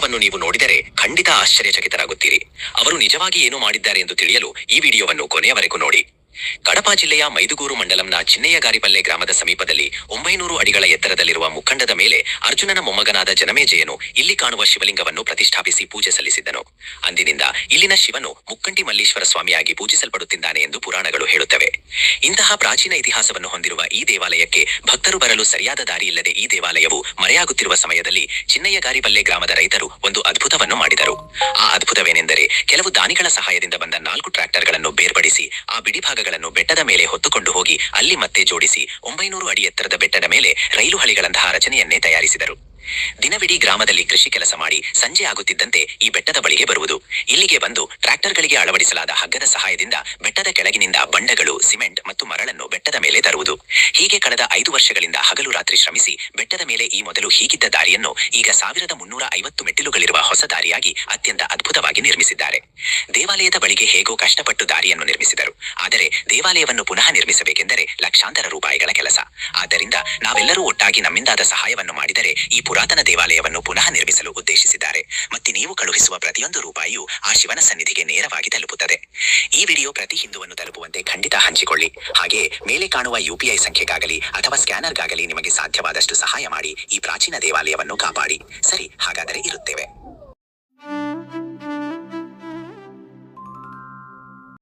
ಅದ್ಭುತವನ್ನು ನೀವು ನೋಡಿದರೆ ಖಂಡಿತ ಆಶ್ಚರ್ಯಚಕಿತರಾಗುತ್ತೀರಿ. ಅವರು ನಿಜವಾಗಿ ಏನು ಮಾಡಿದ್ದಾರೆ ಎಂದು ತಿಳಿಯಲು ಈ ವಿಡಿಯೋವನ್ನು ಕೊನೆಯವರೆಗೂ ನೋಡಿ. ಕಡಪ ಜಿಲ್ಲೆಯ ಮೈದುಗೂರು ಮಂಡಲಂನ ಚಿನ್ನಯ್ಯಗಾರಿಪಲ್ಲೆ ಗ್ರಾಮದ ಸಮೀಪದಲ್ಲಿ 900 ಅಡಿಗಳ ಎತ್ತರದಲ್ಲಿರುವ ಮುಖಂಡದ ಮೇಲೆ ಅರ್ಜುನನ ಮೊಮ್ಮಗನಾದ ಜನಮೇಜಯನು ಇಲ್ಲಿ ಕಾಣುವ ಶಿವಲಿಂಗವನ್ನು ಪ್ರತಿಷ್ಠಾಪಿಸಿ ಪೂಜೆ ಸಲ್ಲಿಸಿದ್ದನು. ಅಂದಿನಿಂದ ಇಲ್ಲಿನ ಶಿವನು ಮುಕ್ಕಂಟಿ ಮಲ್ಲೇಶ್ವರ ಸ್ವಾಮಿಯಾಗಿ ಪೂಜಿಸಲ್ಪಡುತ್ತಿದ್ದಾನೆ ಎಂದು ಪುರಾಣಗಳು ಹೇಳುತ್ತವೆ. ಇಂತಹ ಪ್ರಾಚೀನ ಇತಿಹಾಸವನ್ನು ಹೊಂದಿರುವ ಈ ದೇವಾಲಯಕ್ಕೆ ಭಕ್ತರು ಬರಲು ಸರಿಯಾದ ದಾರಿ ಇಲ್ಲದೆ ಈ ದೇವಾಲಯವು ಮರೆಯಾಗುತ್ತಿರುವ ಸಮಯದಲ್ಲಿ ಚಿನ್ನಯ್ಯಗಾರಿಪಲ್ಲೆ ಗ್ರಾಮದ ರೈತರು ಒಂದು ಅದ್ಭುತವನ್ನು ಮಾಡಿದರು. ಆ ಅದ್ಭುತವೇನೆಂದರೆ, ಕೆಲವು ದಾನಿಗಳ ಸಹಾಯದಿಂದ ಬಂದ 4 ಟ್ರ್ಯಾಕ್ಟರ್ಗಳನ್ನು ಬೇರ್ಪಡಿಸಿ ಆ ಬಿಡಿಭಾಗಗಳನ್ನು ಬೆಟ್ಟದ ಮೇಲೆ ಹೊತ್ತುಕೊಂಡು ಹೋಗಿ ಅಲ್ಲಿ ಮತ್ತೆ ಜೋಡಿಸಿ 900 ಅಡಿ ಎತ್ತರದ ಬೆಟ್ಟದ ಮೇಲೆ ರೈಲು ಹಳಿಗಳಂತಹ ರಚನೆಯನ್ನೇ ತಯಾರಿಸಿದರು. ದಿನವಿಡೀ ಗ್ರಾಮದಲ್ಲಿ ಕೃಷಿ ಕೆಲಸ ಮಾಡಿ ಸಂಜೆ ಆಗುತ್ತಿದ್ದಂತೆ ಈ ಬೆಟ್ಟದ ಬಳಿಗೆ ಬರುವುದು. ಇಲ್ಲಿಗೆ ಬಂದು ಟ್ರ್ಯಾಕ್ಟರ್ಗಳಿಗೆ ಅಳವಡಿಸಲಾದ ಹಗ್ಗದ ಸಹಾಯದಿಂದ ಬೆಟ್ಟದ ಕೆಳಗಿನಿಂದ ಬಂಡೆಗಳು, ಸಿಮೆಂಟ್ ಮತ್ತು ಮರಳನ್ನು ಬೆಟ್ಟದ ಮೇಲೆ ತರುವುದು. ಹೀಗೆ ಕಳೆದ 5 ವರ್ಷಗಳಿಂದ ಹಗಲು ರಾತ್ರಿ ಶ್ರಮಿಸಿ ಬೆಟ್ಟದ ಮೇಲೆ ಈ ಮೊದಲು ಹೀಗಿದ್ದ ದಾರಿಯನ್ನು ಈಗ 1350 ಮೆಟ್ಟಿಲುಗಳಿರುವ ಹೊಸ ದಾರಿಯಾಗಿ ಅತ್ಯಂತ ಅದ್ಭುತವಾಗಿ ನಿರ್ಮಿಸಿದ್ದಾರೆ. ದೇವಾಲಯದ ಬಳಿಗೆ ಹೇಗೋ ಕಷ್ಟಪಟ್ಟು ದಾರಿಯನ್ನು ನಿರ್ಮಿಸಿದರು. ಆದರೆ ದೇವಾಲಯವನ್ನು ಪುನಃ ನಿರ್ಮಿಸಬೇಕೆಂದರೆ ಲಕ್ಷಾಂತರ ರೂಪಾಯಿಗಳ ಕೆಲಸ. ಆದ್ದರಿಂದ ನಾವೆಲ್ಲರೂ ಒಟ್ಟಾಗಿ ನಮ್ಮಿಂದಾದ ಸಹಾಯವನ್ನು ಮಾಡಿದರೆ ಈ ಪುರಾತನ ದೇವಾಲಯವನ್ನು ಪುನಃ ನಿರ್ಮಿಸಲು ಉದ್ದೇಶಿಸಿದ್ದಾರೆ. ಮತ್ತೆ ನೀವು ಕಳುಹಿಸುವ ಪ್ರತಿಯೊಂದು ರೂಪಾಯಿಯೂ ಆ ಶಿವನ ಸನ್ನಿಧಿಗೆ ನೇರವಾಗಿ ತಲುಪುತ್ತದೆ. ಈ ವಿಡಿಯೋ ಪ್ರತಿ ಹಿಂದುವನ್ನು ತಲುಪುವಂತೆ ಖಂಡಿತ ಹಂಚಿಕೊಳ್ಳಿ. ಹಾಗೆಯೇ ಮೇಲೆ ಕಾಣುವ UPI ಸಂಖ್ಯೆಗಾಗಲಿ ಅಥವಾ ಸ್ಕ್ಯಾನರ್ಗಾಗಲಿ ನಿಮಗೆ ಸಾಧ್ಯವಾದಷ್ಟು ಸಹಾಯ ಮಾಡಿ ಈ ಪ್ರಾಚೀನ ದೇವಾಲಯವನ್ನು ಕಾಪಾಡಿ. ಸರಿ, ಹಾಗಾದರೆ ಇರುತ್ತೇವೆ.